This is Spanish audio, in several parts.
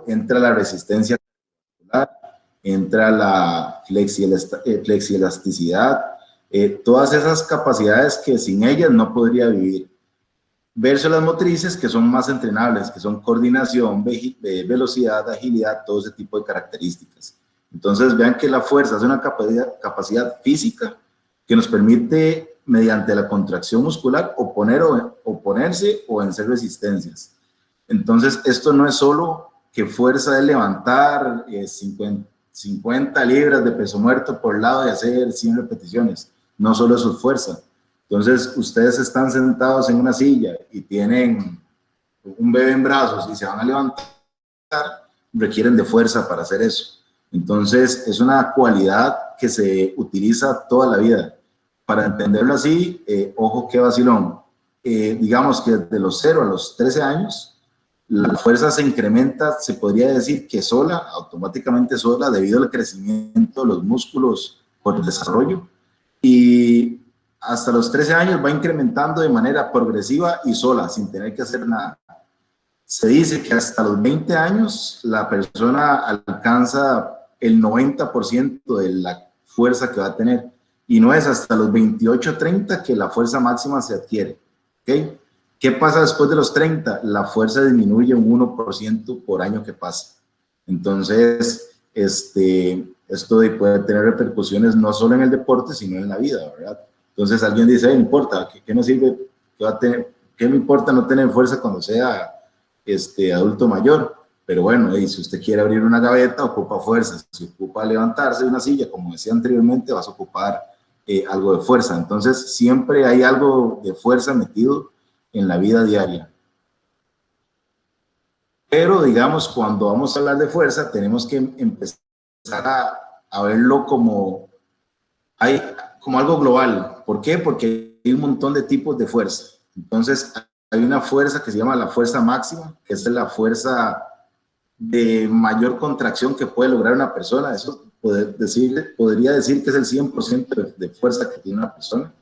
entra la resistencia, entra la flexielasticidad, todas esas capacidades que sin ellas no podría vivir. Versus las motrices, que son más entrenables, que son coordinación, velocidad, agilidad, todo ese tipo de características. Entonces vean que la fuerza es una capacidad física que nos permite, mediante la contracción muscular, oponerse o vencer resistencias. Entonces esto no es solo que fuerza es levantar 50 libras de peso muerto por lado y hacer 100 repeticiones. No solo eso es fuerza. Entonces, ustedes están sentados en una silla y tienen un bebé en brazos y se van a levantar, requieren de fuerza para hacer eso. Entonces, es una cualidad que se utiliza toda la vida. Para entenderlo así, ojo qué vacilón. Digamos que desde los 0 a los 13 años, la fuerza se incrementa, se podría decir que sola, automáticamente sola, debido al crecimiento de los músculos por el desarrollo. Y hasta los 13 años va incrementando de manera progresiva y sola, sin tener que hacer nada. Se dice que hasta los 20 años la persona alcanza el 90% de la fuerza que va a tener, y no es hasta los 28, 30 que la fuerza máxima se adquiere. ¿Okay? ¿Qué pasa después de los 30? La fuerza disminuye un 1% por año que pasa. Entonces, esto puede tener repercusiones no solo en el deporte, sino en la vida, ¿verdad? Entonces alguien dice, no importa, ¿qué me sirve? ¿Qué me importa no tener fuerza cuando sea adulto mayor? Pero bueno, si usted quiere abrir una gaveta, ocupa fuerza. Si ocupa levantarse de una silla, como decía anteriormente, vas a ocupar algo de fuerza. Entonces siempre hay algo de fuerza metido en la vida diaria. Pero digamos, cuando vamos a hablar de fuerza, tenemos que empezar a verlo como algo global. ¿Por qué? Porque hay un montón de tipos de fuerza. Entonces, hay una fuerza que se llama la fuerza máxima, que es la fuerza de mayor contracción que puede lograr una persona. Eso podría decir que es el 100% de fuerza que tiene una persona.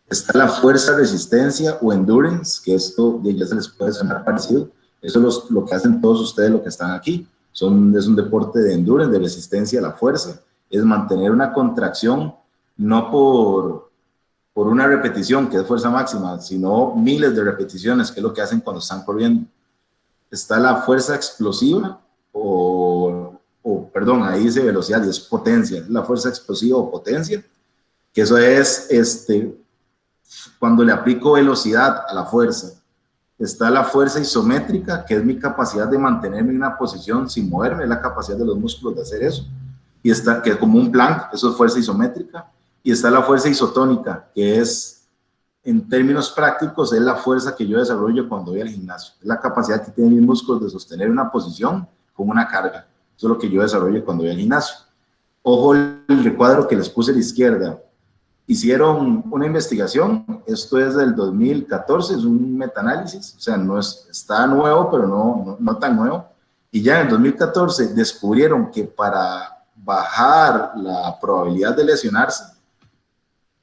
Está la fuerza, resistencia o endurance, que esto ya se les puede sonar parecido. Eso es lo que hacen todos ustedes, lo que están aquí. Es un deporte de endurance, de resistencia a la fuerza. Es mantener una contracción no por una repetición, que es fuerza máxima, sino miles de repeticiones, que es lo que hacen cuando están corriendo. Está la fuerza explosiva, perdón, ahí dice velocidad y es potencia. La fuerza explosiva o potencia, que eso es cuando le aplico velocidad a la fuerza. Está la fuerza isométrica, que es mi capacidad de mantenerme en una posición sin moverme, es la capacidad de los músculos de hacer eso. Y está, que es como un plank, eso es fuerza isométrica. Y está la fuerza isotónica, que es, en términos prácticos, es la fuerza que yo desarrollo cuando voy al gimnasio. Es la capacidad que tienen mis músculos de sostener una posición con una carga. Eso es lo que yo desarrollo cuando voy al gimnasio. Ojo el recuadro que les puse a la izquierda. Hicieron una investigación, esto es del 2014, es un metaanálisis, o sea, está nuevo, pero no tan nuevo. Y ya en el 2014 descubrieron que para bajar la probabilidad de lesionarse,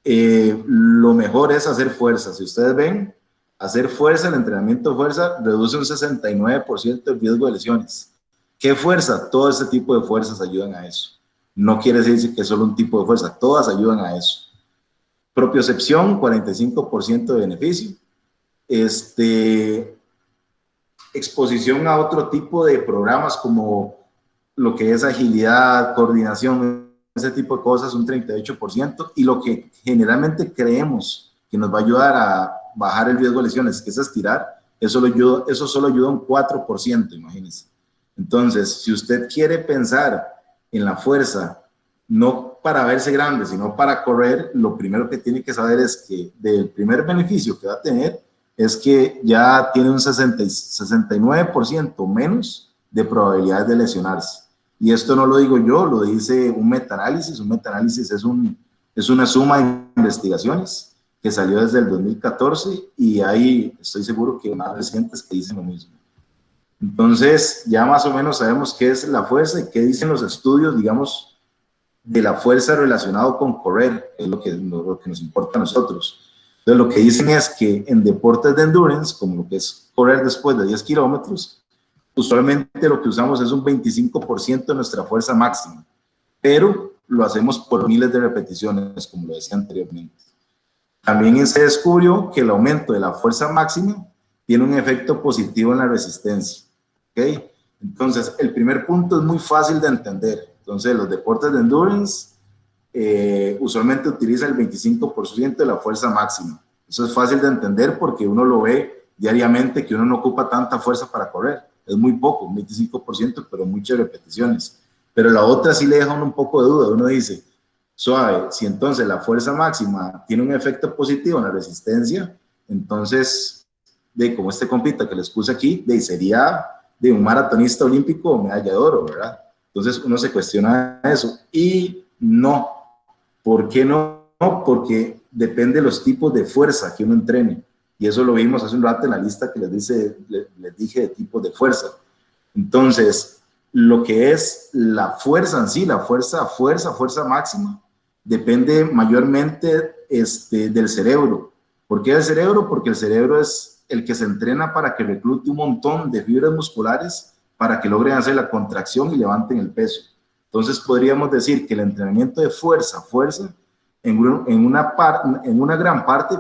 lo mejor es hacer fuerza. Si ustedes ven, hacer fuerza, el entrenamiento de fuerza, reduce un 69% el riesgo de lesiones. ¿Qué fuerza? Todo ese tipo de fuerzas ayudan a eso. No quiere decir que es solo un tipo de fuerza, todas ayudan a eso. Propiocepción, 45% de beneficio. Exposición a otro tipo de programas como lo que es agilidad, coordinación, ese tipo de cosas, un 38%, y lo que generalmente creemos que nos va a ayudar a bajar el riesgo de lesiones, que es estirar, eso solo ayuda un 4%, imagínense. Entonces, si usted quiere pensar en la fuerza, no para verse grande, sino para correr, lo primero que tiene que saber es que del primer beneficio que va a tener es que ya tiene un 69% menos de probabilidades de lesionarse. Y esto no lo digo yo, lo dice un metaanálisis. Un metaanálisis es una suma de investigaciones que salió desde el 2014 y ahí estoy seguro que más recientes que dicen lo mismo. Entonces, ya más o menos sabemos qué es la fuerza y qué dicen los estudios, digamos, de la fuerza relacionado con correr, es lo que nos importa a nosotros. Entonces, lo que dicen es que en deportes de endurance, como lo que es correr después de 10 kilómetros, usualmente lo que usamos es un 25% de nuestra fuerza máxima, pero lo hacemos por miles de repeticiones, como lo decía anteriormente. También se descubrió que el aumento de la fuerza máxima tiene un efecto positivo en la resistencia. ¿Ok? Entonces, el primer punto es muy fácil de entender. Entonces, los deportes de endurance usualmente utilizan el 25% de la fuerza máxima. Eso es fácil de entender porque uno lo ve diariamente, que uno no ocupa tanta fuerza para correr. Es muy poco, un 25%, pero muchas repeticiones. Pero la otra sí le deja un poco de duda. Uno dice, suave, si entonces la fuerza máxima tiene un efecto positivo en la resistencia, entonces, como este compita que les puse aquí, sería de un maratonista olímpico o medalla de oro, ¿verdad? Entonces uno se cuestiona eso. Y no, ¿por qué no? Porque depende de los tipos de fuerza que uno entrene. Y eso lo vimos hace un rato en la lista que les dije de tipos de fuerza. Entonces, lo que es la fuerza en sí, la fuerza máxima, depende mayormente del cerebro. ¿Por qué del cerebro? Porque el cerebro es el que se entrena para que reclute un montón de fibras musculares para que logren hacer la contracción y levanten el peso. Entonces podríamos decir que el entrenamiento de fuerza, en una gran parte,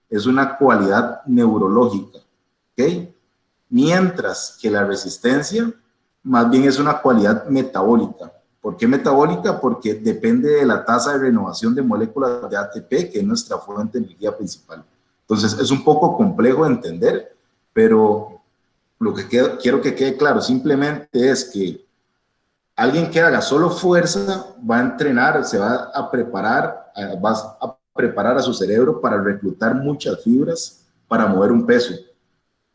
es una cualidad neurológica, ¿ok? Mientras que la resistencia más bien es una cualidad metabólica. ¿Por qué metabólica? Porque depende de la tasa de renovación de moléculas de ATP, que es nuestra fuente de energía principal. Entonces es un poco complejo de entender, pero lo que quiero que quede claro simplemente es que alguien que haga solo fuerza va a entrenar, se va a preparar a su cerebro para reclutar muchas fibras para mover un peso,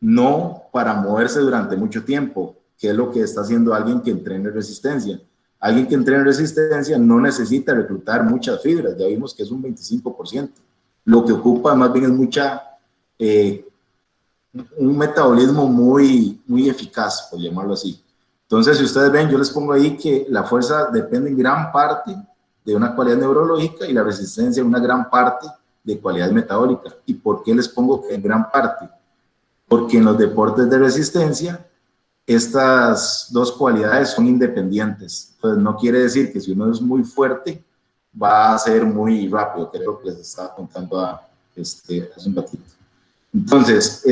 no para moverse durante mucho tiempo, que es lo que está haciendo alguien que entrene resistencia. Alguien que entrene resistencia no necesita reclutar muchas fibras, ya vimos que es un 25%. Lo que ocupa más bien es un metabolismo muy eficaz, por llamarlo así. Entonces, si ustedes ven, yo les pongo ahí que la fuerza depende en gran parte de una cualidad neurológica y la resistencia en una gran parte de cualidad metabólica. ¿Y por qué les pongo que en gran parte? Porque en los deportes de resistencia, estas dos cualidades son independientes. Entonces, no quiere decir que si uno es muy fuerte, va a ser muy rápido, que es lo que les estaba contando hace un ratito. Entonces,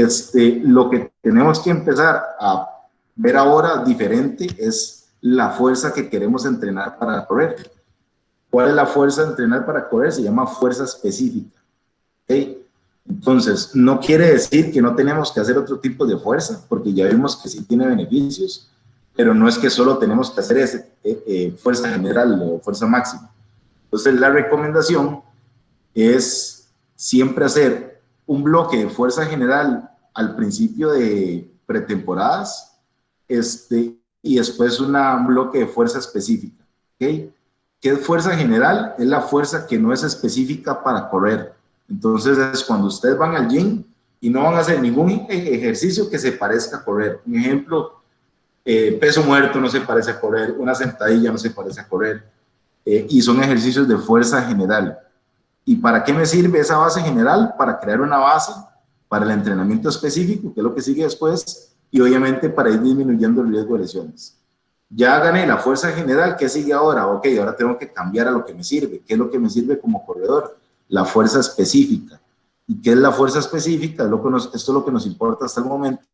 lo que tenemos que empezar a ver ahora diferente es la fuerza que queremos entrenar para correr. ¿Cuál es la fuerza de entrenar para correr? Se llama fuerza específica. ¿Okay? Entonces, no quiere decir que no tenemos que hacer otro tipo de fuerza, porque ya vimos que sí tiene beneficios, pero no es que solo tenemos que hacer fuerza general o fuerza máxima. Entonces, la recomendación es siempre hacer un bloque de fuerza general al principio de pretemporadas y después un bloque de fuerza específica. ¿Okay? ¿Qué es fuerza general? Es la fuerza que no es específica para correr. Entonces es cuando ustedes van al gym y no van a hacer ningún ejercicio que se parezca a correr. Un ejemplo, peso muerto no se parece a correr, una sentadilla no se parece a correr, y son ejercicios de fuerza general. ¿Y para qué me sirve esa base general? Para crear una base para el entrenamiento específico, que es lo que sigue después, y obviamente para ir disminuyendo el riesgo de lesiones. Ya gané la fuerza general, ¿qué sigue ahora? Ok, ahora tengo que cambiar a lo que me sirve. ¿Qué es lo que me sirve como corredor? La fuerza específica. ¿Y qué es la fuerza específica? Esto es lo que nos importa hasta el momento.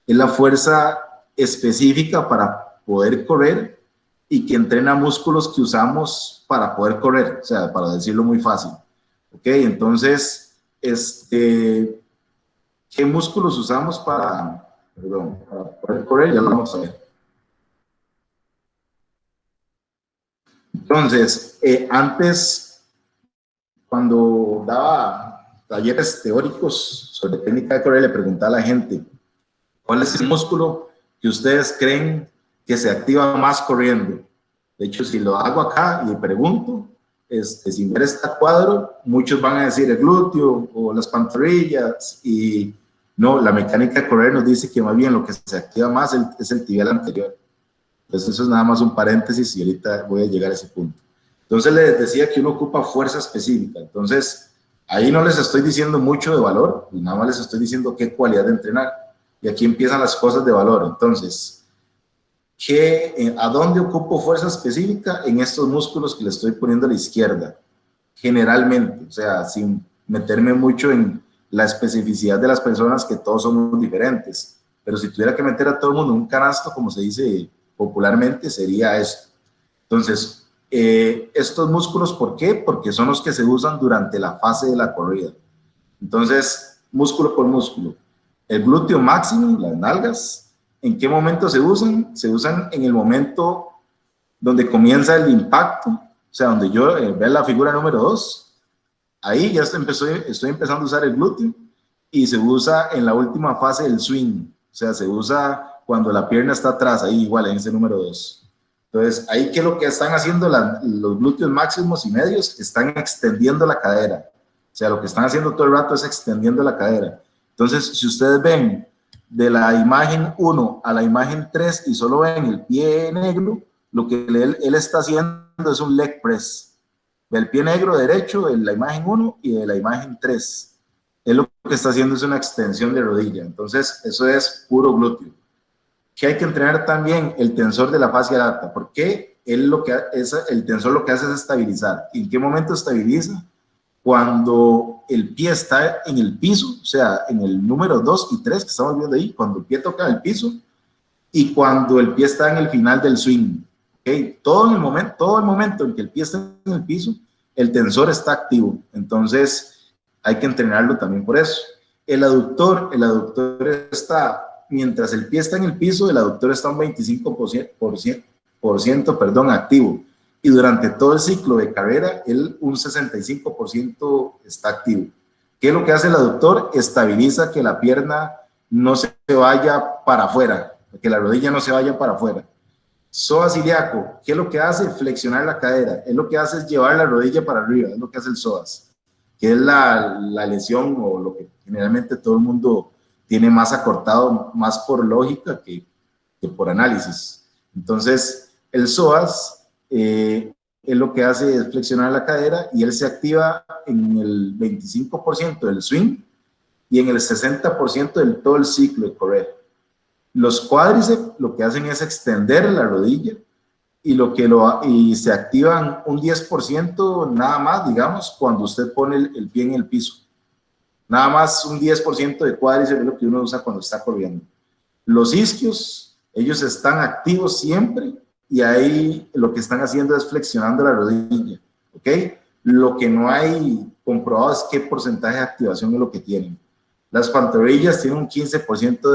Es la fuerza específica para poder correr y que entrena músculos que usamos para poder correr, o sea, para decirlo muy fácil. Ok, entonces, ¿qué músculos usamos para poder correr? Ya lo vamos a ver. Entonces, antes, cuando daba talleres teóricos sobre técnica de correr, le preguntaba a la gente, ¿cuál es el músculo que ustedes creen que se activa más corriendo? De hecho, si lo hago acá y pregunto, sin ver este cuadro, muchos van a decir el glúteo o las pantorrillas, y no, la mecánica de correr nos dice que más bien lo que se activa más es el tibial anterior. Entonces eso es nada más un paréntesis y ahorita voy a llegar a ese punto. Entonces les decía que uno ocupa fuerza específica. Entonces ahí no les estoy diciendo mucho de valor, nada más les estoy diciendo qué cualidad de entrenar. Y aquí empiezan las cosas de valor. Entonces, ¿a dónde ocupo fuerza específica? En estos músculos que le estoy poniendo a la izquierda, generalmente, o sea, sin meterme mucho en la especificidad de las personas, que todos somos diferentes. Pero si tuviera que meter a todo el mundo en un canasto, como se dice popularmente, sería esto. Entonces, estos músculos, ¿por qué? Porque son los que se usan durante la fase de la corrida. Entonces, músculo por músculo. El glúteo máximo, las nalgas, ¿en qué momento se usan? Se usan en el momento donde comienza el impacto, o sea, donde yo veo la figura número 2, ahí ya estoy empezando a usar el glúteo, y se usa en la última fase del swing, o sea, se usa cuando la pierna está atrás, ahí igual en ese número 2. Entonces, ahí, ¿qué es lo que están haciendo los glúteos máximos y medios? Están extendiendo la cadera. O sea, lo que están haciendo todo el rato es extendiendo la cadera. Entonces, si ustedes ven de la imagen 1 a la imagen 3 y solo ven el pie negro, lo que él está haciendo es un leg press. Del pie negro derecho de la imagen 1 y de la imagen 3. Él lo que está haciendo es una extensión de rodilla. Entonces, eso es puro glúteo. Que hay que entrenar también el tensor de la fascia lata, porque el tensor lo que hace es estabilizar. ¿En qué momento estabiliza? Cuando el pie está en el piso, o sea, en el número 2 y 3 que estamos viendo ahí, cuando el pie toca el piso, y cuando el pie está en el final del swing. ¿Okay? Todo el momento en que el pie está en el piso, el tensor está activo. Entonces, hay que entrenarlo también por eso. El aductor está, mientras el pie está en el piso, el aductor está un 25% activo. Y durante todo el ciclo de carrera, un 65% está activo. ¿Qué es lo que hace el aductor? Estabiliza que la pierna no se vaya para afuera, que la rodilla no se vaya para afuera. Psoas ilíaco, ¿qué es lo que hace? Flexionar la cadera. Es lo que hace es llevar la rodilla para arriba, es lo que hace el psoas, que es la lesión o lo que generalmente todo el mundo tiene más acortado, más por lógica que por análisis. Entonces, el psoas es lo que hace es flexionar la cadera, y él se activa en el 25% del swing y en el 60% del todo el ciclo de correr. Los cuádriceps lo que hacen es extender la rodilla, y se activan un 10% nada más, digamos, cuando usted pone el pie en el piso. Nada más un 10% de cuádriceps es lo que uno usa cuando está corriendo. Los isquios, ellos están activos siempre, y ahí lo que están haciendo es flexionando la rodilla, ¿ok? Lo que no hay comprobado es qué porcentaje de activación es lo que tienen. Las pantorrillas tienen un 15%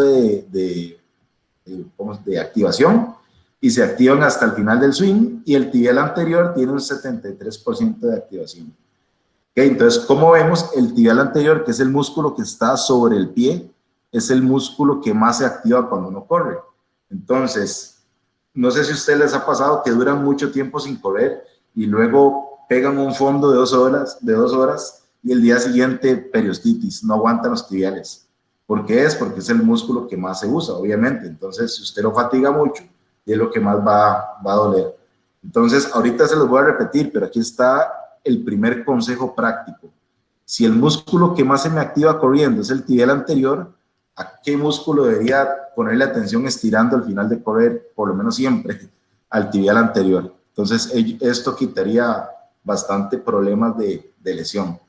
de activación, y se activan hasta el final del swing, y el tibial anterior tiene un 73% de activación. ¿Okay? Entonces, como vemos, el tibial anterior, que es el músculo que está sobre el pie, es el músculo que más se activa cuando uno corre. Entonces, no sé si a ustedes les ha pasado que duran mucho tiempo sin correr y luego pegan un fondo de 2 horas y el día siguiente periostitis, no aguantan los tibiales. ¿Por qué es? Porque es el músculo que más se usa, obviamente. Entonces, si usted lo fatiga mucho, es lo que más va a doler. Entonces, ahorita se los voy a repetir, pero aquí está el primer consejo práctico. Si el músculo que más se me activa corriendo es el tibial anterior, ¿a qué músculo debería ponerle atención estirando al final de correr? Por lo menos siempre al tibial anterior. Entonces, esto quitaría bastante problemas de lesión. Ok,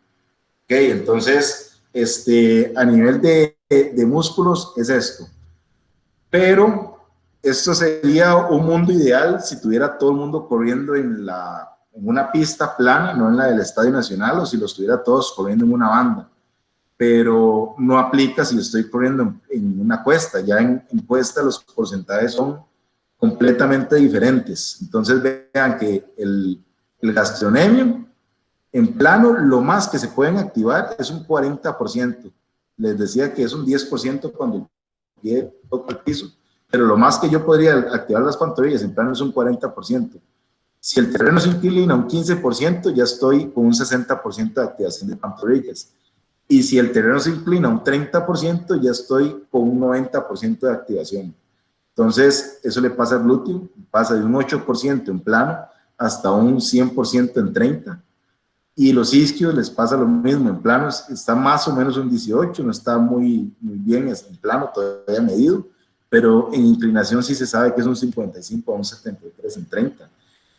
entonces, a nivel de músculos es esto. Pero esto sería un mundo ideal si tuviera todo el mundo corriendo en una pista plana, no en la del Estadio Nacional, o si los tuviera todos corriendo en una banda. Pero no aplica si estoy corriendo en una cuesta. Ya en cuesta los porcentajes son completamente diferentes. Entonces vean que el gastrocnemio en plano, lo más que se pueden activar es un 40%. Les decía que es un 10% cuando el pie toca el piso, pero lo más que yo podría activar las pantorrillas en plano es un 40%. Si el terreno se inclina un 15%, ya estoy con un 60% de activación de pantorrillas. Y si el terreno se inclina un 30%, ya estoy con un 90% de activación. Entonces, eso le pasa al glúteo, pasa de un 8% en plano hasta un 100% en 30%. Y los isquios les pasa lo mismo, en plano está más o menos un 18, no está muy bien en plano todavía medido, pero en inclinación sí se sabe que es un 55 a un 73 en 30.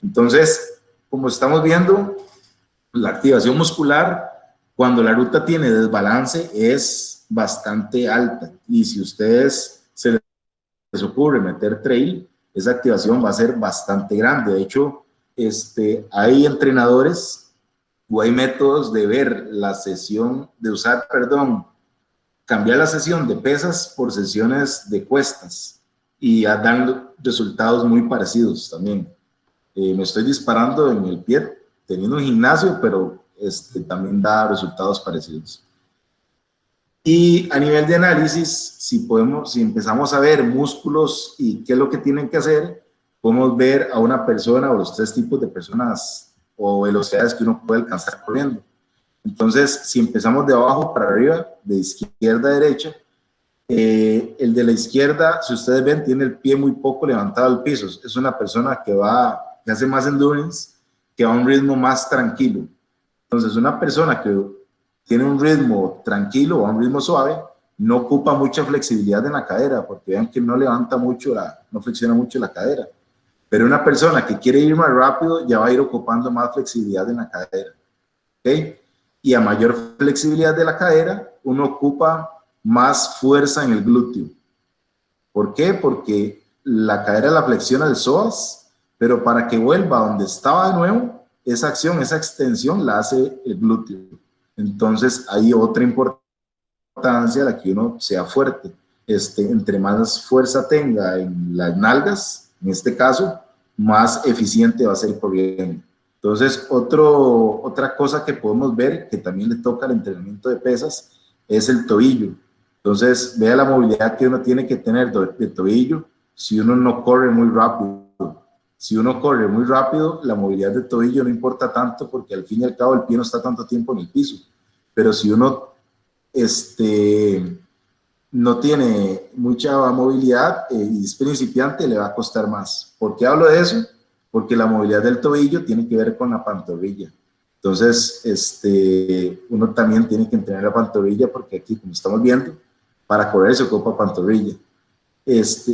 Entonces, como estamos viendo, la activación muscular, cuando la ruta tiene desbalance, es bastante alta. Y si ustedes se les ocurre meter trail, esa activación va a ser bastante grande. De hecho, hay entrenadores o hay métodos de ver la sesión, de usar, perdón, cambiar la sesión de pesas por sesiones de cuestas y dan resultados muy parecidos también. Me estoy disparando en el pie teniendo un gimnasio, pero también da resultados parecidos. Y a nivel de análisis, si empezamos a ver músculos y qué es lo que tienen que hacer, podemos ver a una persona o los 3 tipos de personas o velocidades que uno puede alcanzar corriendo. Entonces, si empezamos de abajo para arriba, de izquierda a derecha, el de la izquierda, si ustedes ven, tiene el pie muy poco levantado al piso. Es una persona que hace más endurance, que va a un ritmo más tranquilo. Entonces, una persona que tiene un ritmo tranquilo o un ritmo suave, no ocupa mucha flexibilidad en la cadera, porque vean que no levanta mucho, no flexiona mucho la cadera. Pero una persona que quiere ir más rápido ya va a ir ocupando más flexibilidad en la cadera. ¿Okay? Y a mayor flexibilidad de la cadera, uno ocupa más fuerza en el glúteo. ¿Por qué? Porque la cadera la flexiona el psoas, pero para que vuelva donde estaba de nuevo, esa acción, esa extensión la hace el glúteo. Entonces hay otra importancia la que uno sea fuerte. Entre más fuerza tenga en las nalgas, en este caso, más eficiente va a ser corriendo. Entonces, otra cosa que podemos ver, que también le toca al entrenamiento de pesas, es el tobillo. Entonces, vea la movilidad que uno tiene que tener de tobillo si uno no corre muy rápido. Si uno corre muy rápido, la movilidad de tobillo no importa tanto porque al fin y al cabo el pie no está tanto tiempo en el piso. Pero si uno no tiene mucha movilidad y es principiante, le va a costar más. ¿Por qué hablo de eso? Porque la movilidad del tobillo tiene que ver con la pantorrilla. Entonces, uno también tiene que entrenar la pantorrilla porque aquí, como estamos viendo, para correr se ocupa pantorrilla.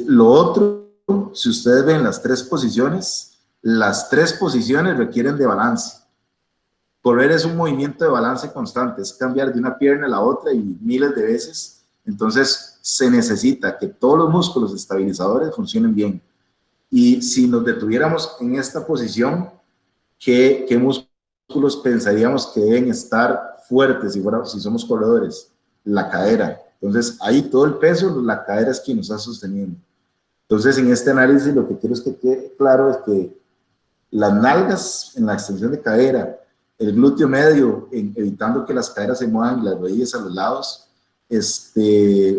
Lo otro, si ustedes ven las 3 posiciones, las 3 posiciones requieren de balance. Correr es un movimiento de balance constante, es cambiar de una pierna a la otra y miles de veces. Entonces, se necesita que todos los músculos estabilizadores funcionen bien. Y si nos detuviéramos en esta posición, ¿qué músculos pensaríamos que deben estar fuertes si somos corredores? La cadera. Entonces, ahí todo el peso, la cadera es quien nos está sosteniendo. Entonces, en este análisis lo que quiero es que quede claro es que las nalgas en la extensión de cadera, el glúteo medio, evitando que las caderas se muevan y las rodillas a los lados,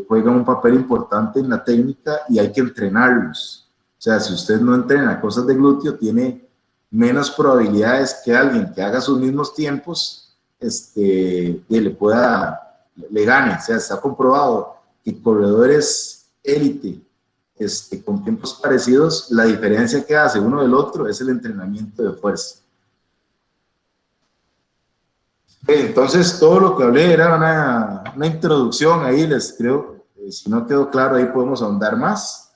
juegan un papel importante en la técnica y hay que entrenarlos. O sea, si usted no entrena cosas de glúteo, tiene menos probabilidades que alguien que haga sus mismos tiempos le gane. O sea, está comprobado que corredores élite con tiempos parecidos, la diferencia que hace uno del otro es el entrenamiento de fuerza. Entonces, todo lo que hablé era una introducción ahí, les creo, si no quedó claro, ahí podemos ahondar más,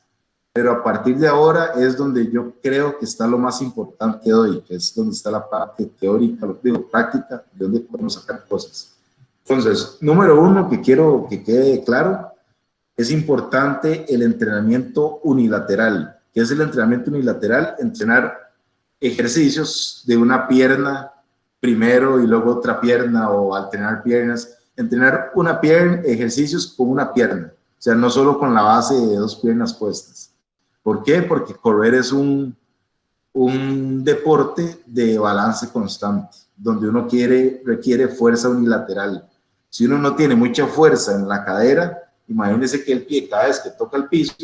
pero a partir de ahora es donde yo creo que está lo más importante hoy, que es donde está la parte teórica, lo que digo, práctica, de donde podemos sacar cosas. Entonces, número 1 que quiero que quede claro, es importante el entrenamiento unilateral. ¿Qué es el entrenamiento unilateral? Entrenar ejercicios de una pierna primero y luego otra pierna o alternar piernas. Entrenar una pierna, ejercicios con una pierna. O sea, no solo con la base de 2 piernas puestas. ¿Por qué? Porque correr es un deporte de balance constante, donde uno requiere fuerza unilateral. Si uno no tiene mucha fuerza en la cadera, imagínense que el pie cada vez que toca el piso,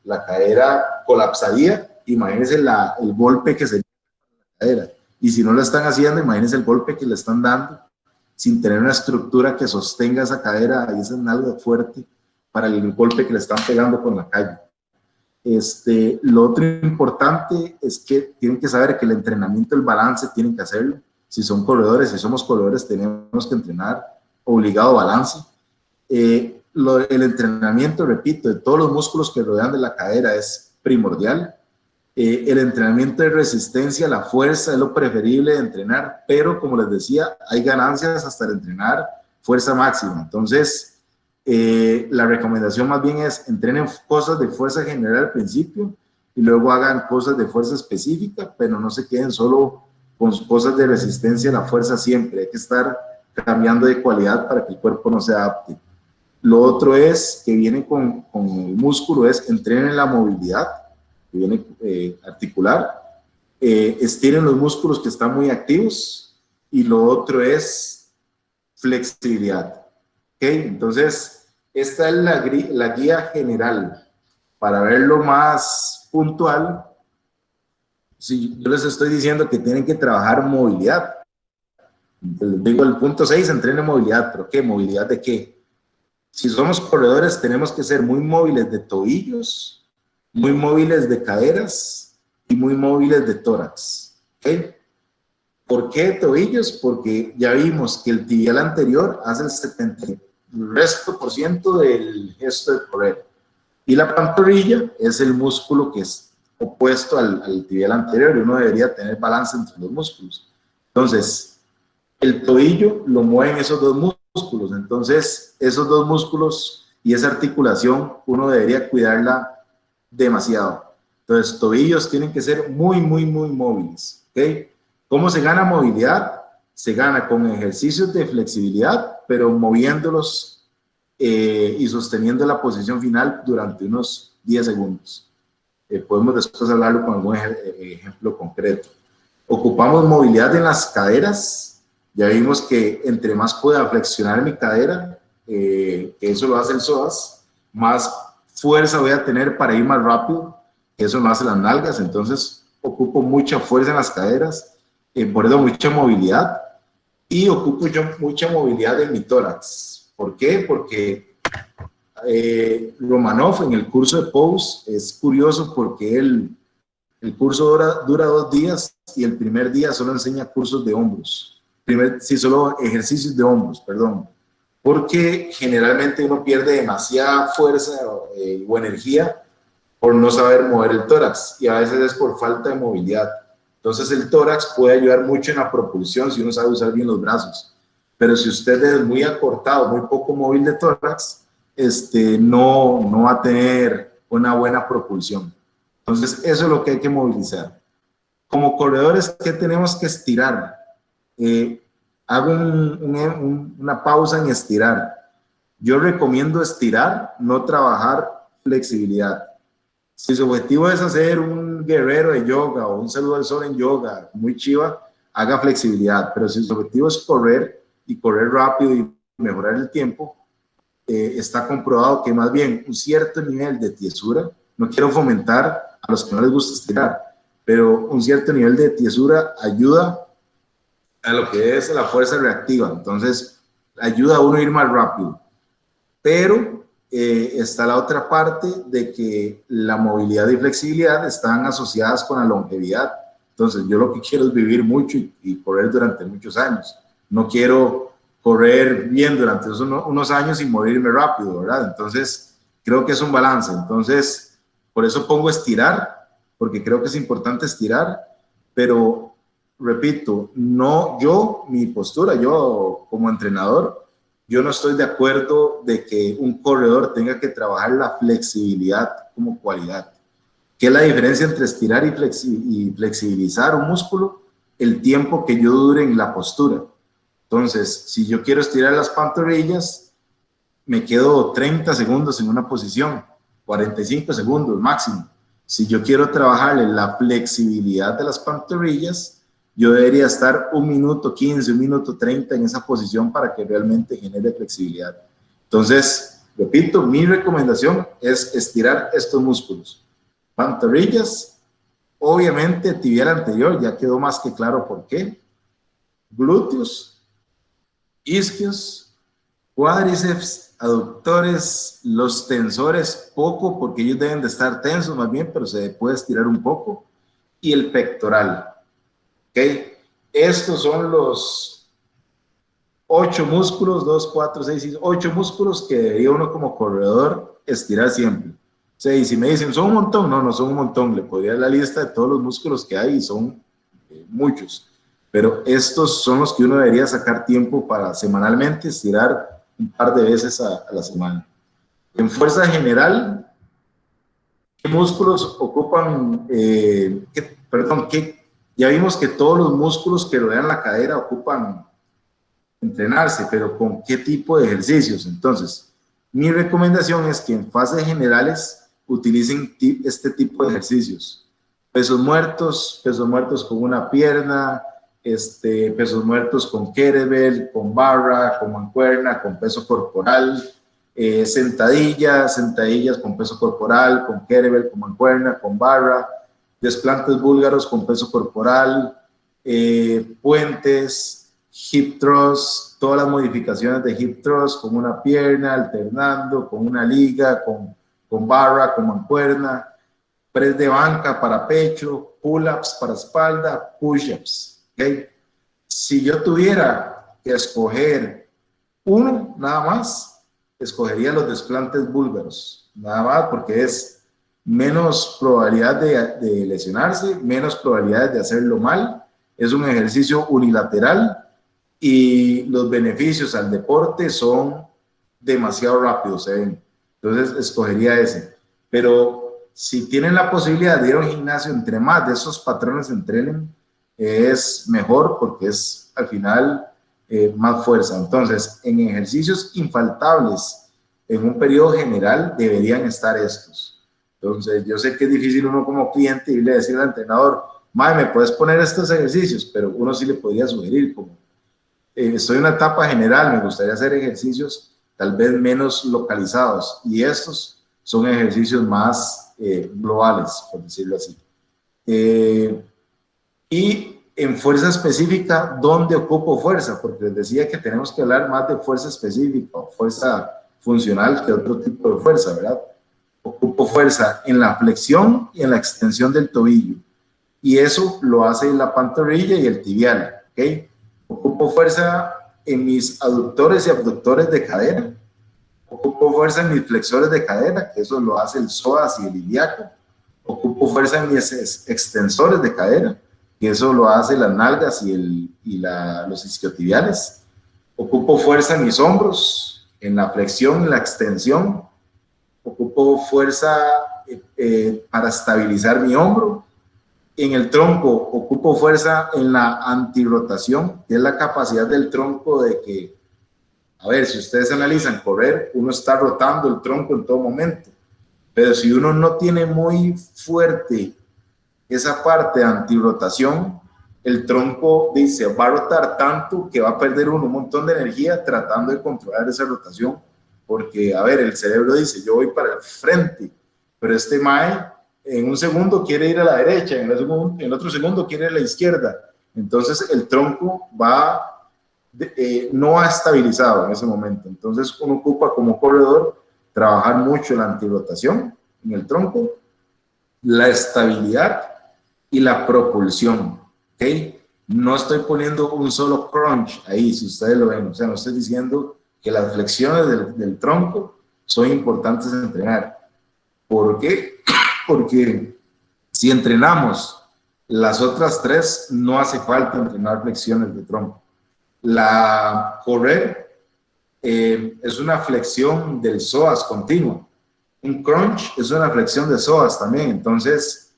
la cadera colapsaría. Imagínense el golpe que se da en la cadera. Y si no lo están haciendo, imagínense el golpe que le están dando sin tener una estructura que sostenga esa cadera y esa nalga fuerte para el golpe que le están pegando con la calle. Lo otro importante es que tienen que saber que el entrenamiento, el balance, tienen que hacerlo. Si son corredores, si somos corredores, tenemos que entrenar obligado balance. El entrenamiento, repito, de todos los músculos que rodean de la cadera es primordial. El entrenamiento de resistencia, la fuerza es lo preferible de entrenar, pero como les decía, hay ganancias hasta el entrenar fuerza máxima. Entonces, la recomendación más bien es entrenen cosas de fuerza general al principio y luego hagan cosas de fuerza específica, pero no se queden solo con cosas de resistencia a la fuerza siempre. Hay que estar cambiando de cualidad para que el cuerpo no se adapte. Lo otro es, que viene con el músculo, es entrenen la movilidad, que viene articular, estiren los músculos que están muy activos, y lo otro es flexibilidad. ¿Ok? Entonces, esta es la guía general. Para verlo más puntual, si yo les estoy diciendo que tienen que trabajar movilidad, digo el punto 6, entrenen movilidad, pero ¿qué? ¿Movilidad de qué? Si somos corredores, tenemos que ser muy móviles de tobillos, muy móviles de caderas y muy móviles de tórax. ¿Okay? ¿Por qué tobillos? Porque ya vimos que el tibial anterior hace el 70% del gesto de correr. Y la pantorrilla es el músculo que es opuesto al tibial anterior, y uno debería tener balance entre los músculos. Entonces, el tobillo lo mueven esos dos músculos. Entonces, esos dos músculos y esa articulación, uno debería cuidarla demasiado. Entonces, tobillos tienen que ser muy, muy, muy móviles. ¿Okay? ¿Cómo se gana movilidad? Se gana con ejercicios de flexibilidad, pero moviéndolos y sosteniendo la posición final durante unos 10 segundos. Podemos después hablarlo con algún ejemplo concreto. Ocupamos movilidad en las caderas. Ya vimos que entre más pueda flexionar mi cadera, que eso lo hace el psoas, más fuerza voy a tener para ir más rápido, que eso lo hace las nalgas. Entonces ocupo mucha fuerza en las caderas, por eso mucha movilidad, y ocupo yo mucha movilidad en mi tórax. ¿Por qué? Porque Romanov en el curso de Pose es curioso, porque el curso dura 2 días, y el primer día solo enseña cursos de hombros. Solo ejercicios de hombros, perdón. Porque generalmente uno pierde demasiada fuerza o energía por no saber mover el tórax, y a veces es por falta de movilidad. Entonces el tórax puede ayudar mucho en la propulsión si uno sabe usar bien los brazos. Pero si usted es muy acortado, muy poco móvil de tórax, no va a tener una buena propulsión. Entonces, eso es lo que hay que movilizar. Como corredores, ¿qué tenemos que estirar? Hago una pausa en estirar. Yo recomiendo estirar, no trabajar flexibilidad. Si su objetivo es hacer un guerrero de yoga o un saludo al sol en yoga, muy chiva, haga flexibilidad. Pero si su objetivo es correr, y correr rápido y mejorar el tiempo, está comprobado que más bien un cierto nivel de tiesura, no quiero fomentar a los que no les gusta estirar, pero un cierto nivel de tiesura ayuda a lo que es la fuerza reactiva. Entonces, ayuda a uno a ir más rápido. Pero está la otra parte de que la movilidad y flexibilidad están asociadas con la longevidad. Entonces, yo lo que quiero es vivir mucho y correr durante muchos años. No quiero correr bien durante unos años y morirme rápido, ¿verdad? Entonces, creo que es un balance. Entonces, por eso pongo estirar, porque creo que es importante estirar, pero repito, mi postura, yo como entrenador, yo no estoy de acuerdo de que un corredor tenga que trabajar la flexibilidad como cualidad. ¿Qué es la diferencia entre estirar y flexibilizar un músculo? El tiempo que yo dure en la postura. Entonces, si yo quiero estirar las pantorrillas, me quedo 30 segundos en una posición, 45 segundos máximo. Si yo quiero trabajar en la flexibilidad de las pantorrillas, yo debería estar 1 minuto 15, 1 minuto 30 en esa posición para que realmente genere flexibilidad. Entonces, repito, mi recomendación es estirar estos músculos. Pantorrillas, obviamente tibial anterior, ya quedó más que claro por qué. Glúteos, isquios, cuádriceps, aductores, los tensores, poco, porque ellos deben de estar tensos más bien, pero se puede estirar un poco, y el pectoral. ¿Ok? Estos son los 8 músculos, 2, 4, 6, 8 músculos que debería uno como corredor estirar siempre. O sea, y si me dicen, ¿son un montón? No, no son un montón. Le podría dar la lista de todos los músculos que hay y son muchos. Pero estos son los que uno debería sacar tiempo para semanalmente estirar un par de veces a la semana. En fuerza general, ¿qué músculos ocupan? Ya vimos que todos los músculos que rodean la cadera ocupan entrenarse, pero ¿con qué tipo de ejercicios? Entonces, mi recomendación es que en fases generales utilicen este tipo de ejercicios. Pesos muertos con una pierna, pesos muertos con kettlebell, con barra, con mancuerna, con peso corporal, sentadillas con peso corporal, con kettlebell, con mancuerna, con barra, desplantes búlgaros con peso corporal, puentes, hip thrust, todas las modificaciones de hip thrust con una pierna, alternando, con una liga, con barra, con mancuerna, press de banca para pecho, pull-ups para espalda, push-ups. ¿Okay? Si yo tuviera que escoger uno nada más, escogería los desplantes búlgaros, nada más porque es menos probabilidad de lesionarse, menos probabilidades de hacerlo mal, es un ejercicio unilateral y los beneficios al deporte son demasiado rápidos, ¿eh? Entonces escogería ese. Pero si tienen la posibilidad de ir a un gimnasio, entre más de esos patrones entrenen, es mejor porque es al final más fuerza. Entonces, en ejercicios infaltables, en un periodo general, deberían estar estos. Entonces, yo sé que es difícil uno como cliente irle a decir al entrenador, Mae, ¿me puedes poner estos ejercicios? Pero uno sí le podría sugerir, como estoy en una etapa general, me gustaría hacer ejercicios tal vez menos localizados, y estos son ejercicios más globales, por decirlo así. Y en fuerza específica, ¿dónde ocupo fuerza? Porque les decía que tenemos que hablar más de fuerza específica o fuerza funcional que otro tipo de fuerza, ¿verdad? Ocupo fuerza en la flexión y en la extensión del tobillo. Y eso lo hace la pantorrilla y el tibial, ¿ok? Ocupo fuerza en mis aductores y abductores de cadera. Ocupo fuerza en mis flexores de cadera, que eso lo hace el psoas y el ilíaco. Ocupo fuerza en mis extensores de cadera, que eso lo hace las nalgas los isquiotibiales. Ocupo fuerza en mis hombros, en la flexión y la extensión. Ocupo fuerza para estabilizar mi hombro. En el tronco ocupo fuerza en la antirrotación, que es la capacidad del tronco de que, a ver, si ustedes analizan correr, uno está rotando el tronco en todo momento, pero si uno no tiene muy fuerte esa parte de antirrotación, el tronco dice, va a rotar tanto que va a perder uno un montón de energía tratando de controlar esa rotación, porque, a ver, el cerebro dice, yo voy para el frente, pero este mae en un segundo quiere ir a la derecha, en el otro segundo quiere ir a la izquierda. Entonces el tronco no ha estabilizado en ese momento. Entonces uno ocupa como corredor trabajar mucho la antirrotación en el tronco, la estabilidad y la propulsión. ¿Okay? No estoy poniendo un solo crunch ahí, si ustedes lo ven. O sea, no estoy diciendo que las flexiones del tronco son importantes de entrenar. ¿Por qué? Porque si entrenamos las otras tres, no hace falta entrenar flexiones de tronco. La correr es una flexión del psoas continua. Un crunch es una flexión de psoas también. Entonces,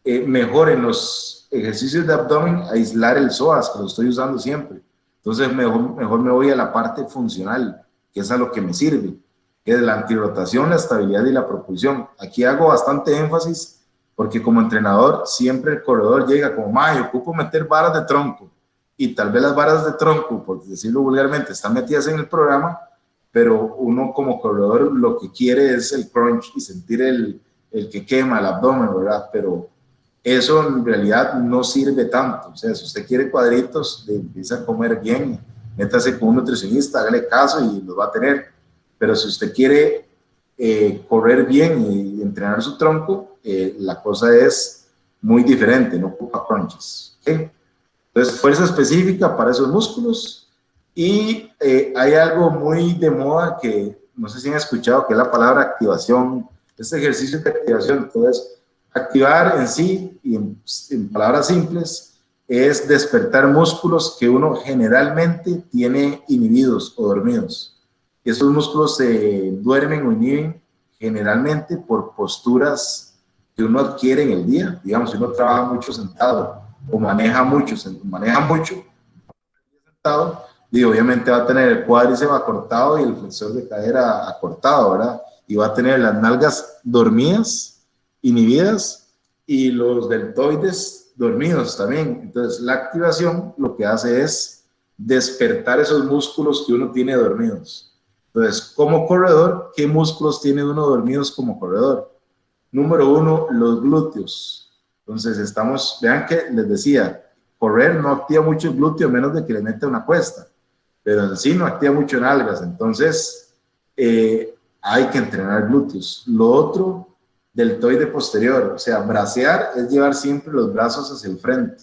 mejor en los ejercicios de abdomen aislar el psoas, que lo estoy usando siempre. Entonces, mejor me voy a la parte funcional, que es a lo que me sirve, que es la antirrotación, la estabilidad y la propulsión. Aquí hago bastante énfasis porque como entrenador siempre el corredor llega como, mae, ocupo meter varas de tronco, y tal vez las varas de tronco, por decirlo vulgarmente, están metidas en el programa, pero uno como corredor lo que quiere es el crunch y sentir el que quema el abdomen, ¿verdad? Pero eso en realidad no sirve tanto. O sea, si usted quiere cuadritos, empieza a comer bien, métase con un nutricionista, hágale caso y los va a tener. Pero si usted quiere correr bien y entrenar su tronco, la cosa es muy diferente, no ocupa crunches. ¿Okay? Entonces, fuerza específica para esos músculos. Y hay algo muy de moda que no sé si han escuchado, que es la palabra activación. Este ejercicio de activación, entonces, activar en sí, y en palabras simples, es despertar músculos que uno generalmente tiene inhibidos o dormidos. Esos músculos se duermen o inhiben generalmente por posturas que uno adquiere en el día. Digamos, si uno trabaja mucho sentado o maneja mucho sentado, y obviamente va a tener el cuádriceps acortado y el flexor de cadera acortado, ¿verdad? Y va a tener las nalgas dormidas, inhibidas, y los deltoides dormidos también. Entonces, la activación lo que hace es despertar esos músculos que uno tiene dormidos. Entonces, como corredor, ¿qué músculos tiene uno dormidos como corredor? Número uno, los glúteos. Entonces, vean que les decía, correr no activa mucho el glúteo, a menos de que le meta una cuesta, pero en sí no activa mucho nalgas. Entonces, hay que entrenar glúteos. Lo otro, deltoide posterior, o sea, bracear es llevar siempre los brazos hacia el frente.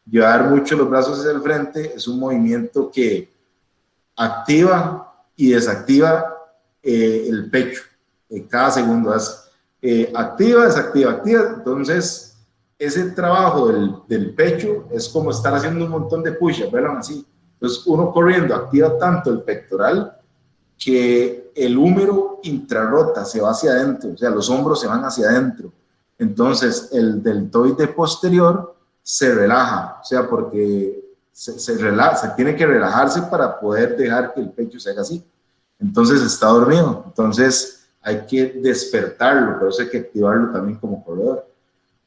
Llevar mucho los brazos hacia el frente es un movimiento que activa y desactiva el pecho cada segundo. Activa, desactiva, activa. Entonces, ese trabajo del pecho es como estar haciendo un montón de push-ups, ¿verdad? Así. Entonces, uno corriendo activa tanto el pectoral que el húmero intrarrota se va hacia adentro, o sea, los hombros se van hacia adentro. Entonces, el deltoide posterior se relaja, o sea, porque se tiene que relajarse para poder dejar que el pecho se haga así. Entonces, está dormido. Entonces, hay que despertarlo, pero eso hay que activarlo también como corredor.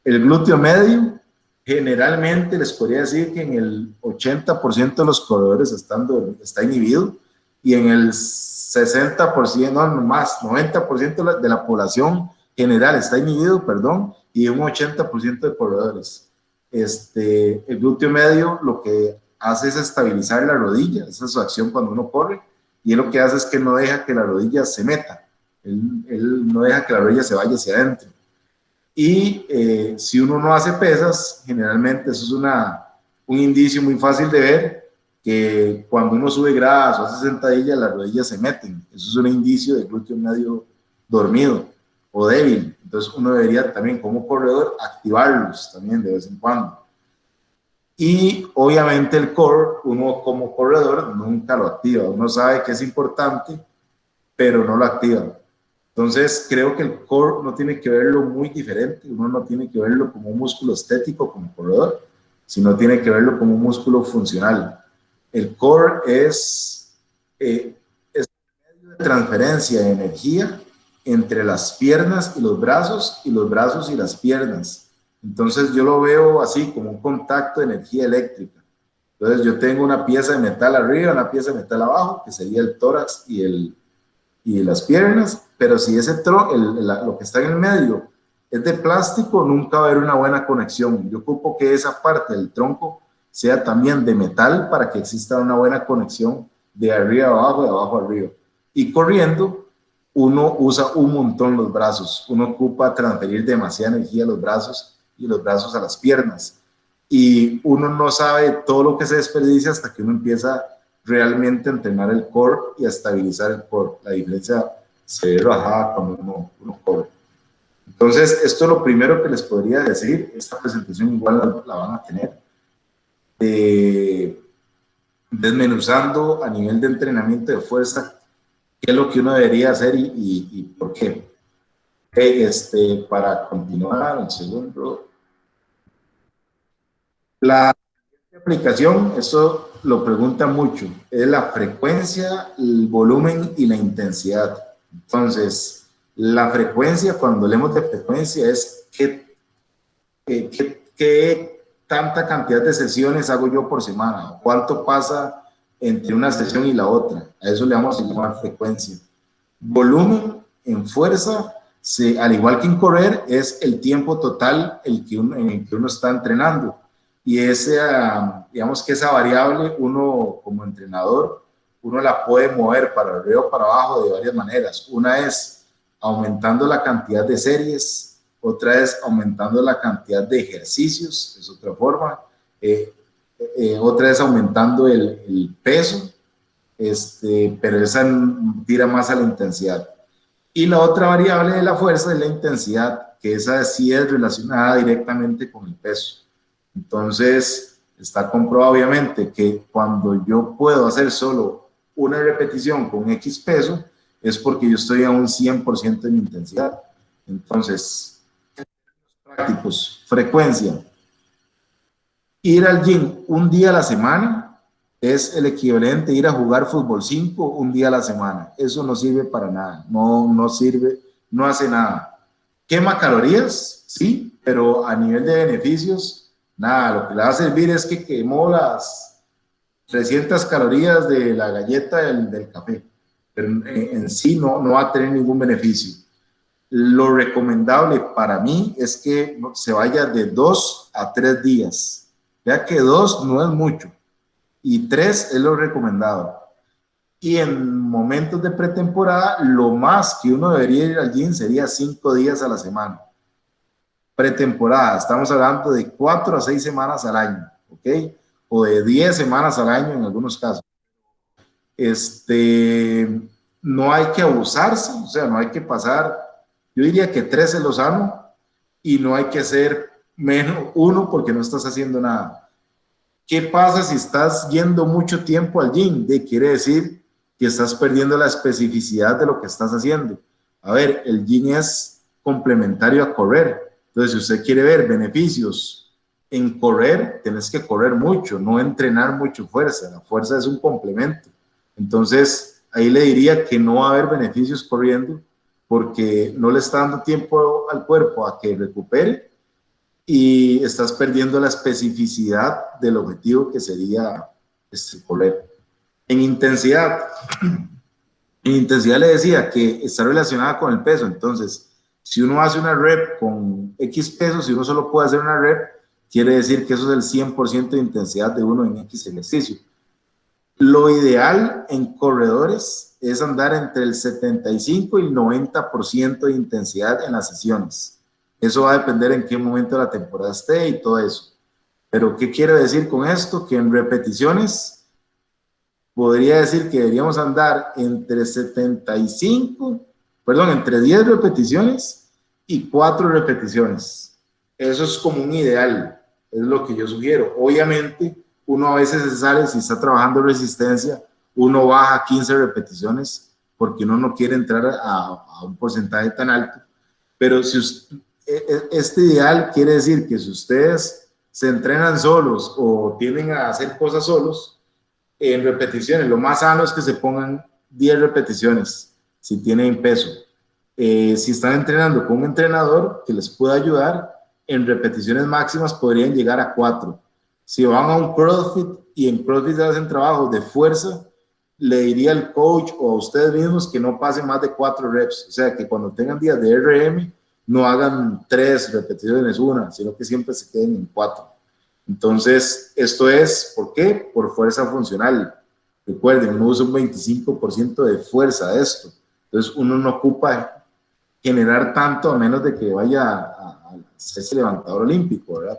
El glúteo medio, generalmente les podría decir que en el 80% de los corredores está inhibido, y en el 60%, no más, 90% de la población general está inhibido, perdón, y un 80% de corredores. El glúteo medio lo que hace es estabilizar la rodilla, esa es su acción cuando uno corre, y él lo que hace es que no deja que la rodilla se meta, él no deja que la rodilla se vaya hacia adentro. Y si uno no hace pesas, generalmente eso es un indicio muy fácil de ver, que cuando uno sube gradas o hace sentadillas, las rodillas se meten. Eso es un indicio de glúteo medio dormido o débil. Entonces uno debería también como corredor activarlos también de vez en cuando. Y obviamente el core, uno como corredor nunca lo activa. Uno sabe que es importante, pero no lo activa. Entonces, creo que el core no tiene que verlo muy diferente, uno no tiene que verlo como un músculo estético como corredor, sino tiene que verlo como un músculo funcional. El core es un medio de transferencia de energía entre las piernas y los brazos y las piernas. Entonces, yo lo veo así, como un contacto de energía eléctrica. Entonces, yo tengo una pieza de metal arriba, una pieza de metal abajo, que sería el tórax y las piernas, pero si lo que está en el medio es de plástico, nunca va a haber una buena conexión. Yo ocupo que esa parte del tronco sea también de metal para que exista una buena conexión de arriba a abajo, de abajo a arriba. Y corriendo, uno usa un montón los brazos, uno ocupa transferir demasiada energía a los brazos y los brazos a las piernas. Y uno no sabe todo lo que se desperdicia hasta que uno empieza realmente a entrenar el core y a estabilizar el core. La diferencia se ve bajada cuando uno corre. Entonces, esto es lo primero que les podría decir. Esta presentación igual la van a tener. Desmenuzando a nivel de entrenamiento de fuerza, qué es lo que uno debería hacer y por qué. Para continuar, un segundo. La aplicación, eso lo pregunta mucho, es la frecuencia, el volumen y la intensidad. Entonces, la frecuencia, cuando hablemos de frecuencia, es qué tanta cantidad de sesiones hago yo por semana, cuánto pasa entre una sesión y la otra. A eso le vamos a llamar frecuencia. Volumen en fuerza, al igual que en correr, es el tiempo total en el que uno está entrenando. Y digamos que esa variable, uno como entrenador, uno la puede mover para arriba o para abajo de varias maneras. Una es aumentando la cantidad de series, otra es aumentando la cantidad de ejercicios, es otra forma. otra es aumentando el peso, pero esa tira más a la intensidad. Y la otra variable de la fuerza es la intensidad, que esa sí es relacionada directamente con el peso. Entonces, está comprobado obviamente que cuando yo puedo hacer solo una repetición con X peso, es porque yo estoy a un 100% de mi intensidad. Entonces, prácticos, frecuencia. Ir al gym un día a la semana es el equivalente a ir a jugar fútbol 5 un día a la semana. Eso no sirve para nada, no sirve, no hace nada. ¿Quema calorías? Sí, pero a nivel de beneficios, nada, lo que le va a servir es que quemó las 300 calorías de la galleta del café, pero en sí no va a tener ningún beneficio. Lo recomendable para mí es que se vaya de 2 a 3 días. Ya que 2 no es mucho y 3 es lo recomendado. Y en momentos de pretemporada, lo más que uno debería ir al gym sería 5 días a la semana. Pretemporada, estamos hablando de 4 a 6 semanas al año, ¿ok? O de 10 semanas al año en algunos casos. No hay que abusarse, o sea, no hay que pasar, yo diría que 3 es lo sano y no hay que ser menos 1 porque no estás haciendo nada. ¿Qué pasa si estás yendo mucho tiempo al gym? Quiere decir que estás perdiendo la especificidad de lo que estás haciendo. A ver, el gym es complementario a correr. Entonces, si usted quiere ver beneficios en correr, tenés que correr mucho, no entrenar mucho fuerza. La fuerza es un complemento. Entonces, ahí le diría que no va a haber beneficios corriendo porque no le está dando tiempo al cuerpo a que recupere y estás perdiendo la especificidad del objetivo que sería correr. En intensidad le decía que está relacionada con el peso. Entonces, si uno hace una rep con X peso, si uno solo puede hacer una rep, quiere decir que eso es el 100% de intensidad de uno en X ejercicio. Lo ideal en corredores es andar entre el 75 y el 90% de intensidad en las sesiones. Eso va a depender en qué momento de la temporada esté y todo eso. Pero, ¿qué quiero decir con esto? Que en repeticiones podría decir que deberíamos andar entre 10 repeticiones y 4 repeticiones. Eso es como un ideal, es lo que yo sugiero. Obviamente, uno a veces se sale, si está trabajando resistencia, uno baja 15 repeticiones porque uno no quiere entrar a un porcentaje tan alto. Pero si usted, este ideal quiere decir que si ustedes se entrenan solos o tienden a hacer cosas solos, en repeticiones, lo más sano es que se pongan 10 repeticiones si tienen peso. Si están entrenando con un entrenador que les pueda ayudar, en repeticiones máximas podrían llegar a 4. Si van a un CrossFit y en CrossFit hacen trabajos de fuerza, le diría al coach o a ustedes mismos que no pasen más de 4 reps. O sea, que cuando tengan días de RM, no hagan 3 repeticiones una, sino que siempre se queden en 4. Entonces, esto es, ¿por qué? Por fuerza funcional. Recuerden, uno usa un 25% de fuerza de esto. Entonces, uno no ocupa generar tanto a menos de que vaya a hacerse levantador olímpico, ¿verdad?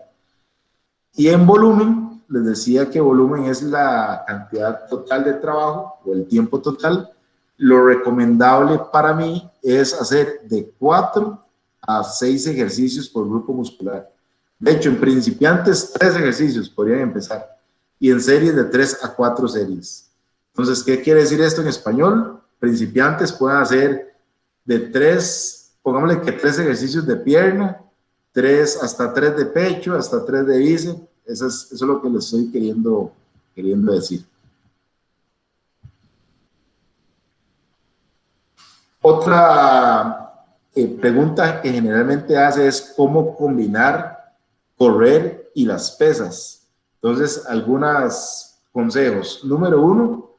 Y en volumen, les decía que volumen es la cantidad total de trabajo o el tiempo total. Lo recomendable para mí es hacer de 4 a 6 ejercicios por grupo muscular. De hecho, en principiantes, 3 ejercicios podrían empezar y en series de 3 a 4 series. Entonces, ¿qué quiere decir esto en español? Principiantes pueden hacer de 3, pongámosle que 3 ejercicios de pierna, 3 hasta 3 de pecho, hasta 3 de bíceps. Eso es lo que les estoy queriendo decir. Otra pregunta que generalmente hace es cómo combinar correr y las pesas. Entonces, algunos consejos. Número 1,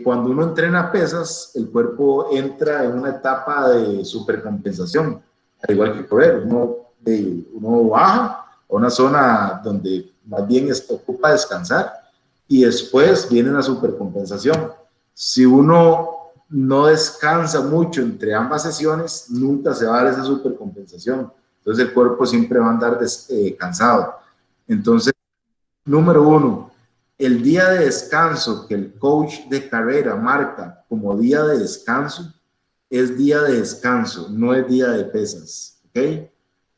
cuando uno entrena pesas, el cuerpo entra en una etapa de supercompensación, al igual que correr. Uno baja a una zona donde más bien ocupa descansar y después viene una supercompensación. Si uno no descansa mucho entre ambas sesiones, nunca se va a dar esa supercompensación. Entonces el cuerpo siempre va a andar cansado. Entonces, Número 1, el día de descanso que el coach de carrera marca como día de descanso es día de descanso, no es día de pesas, ¿ok?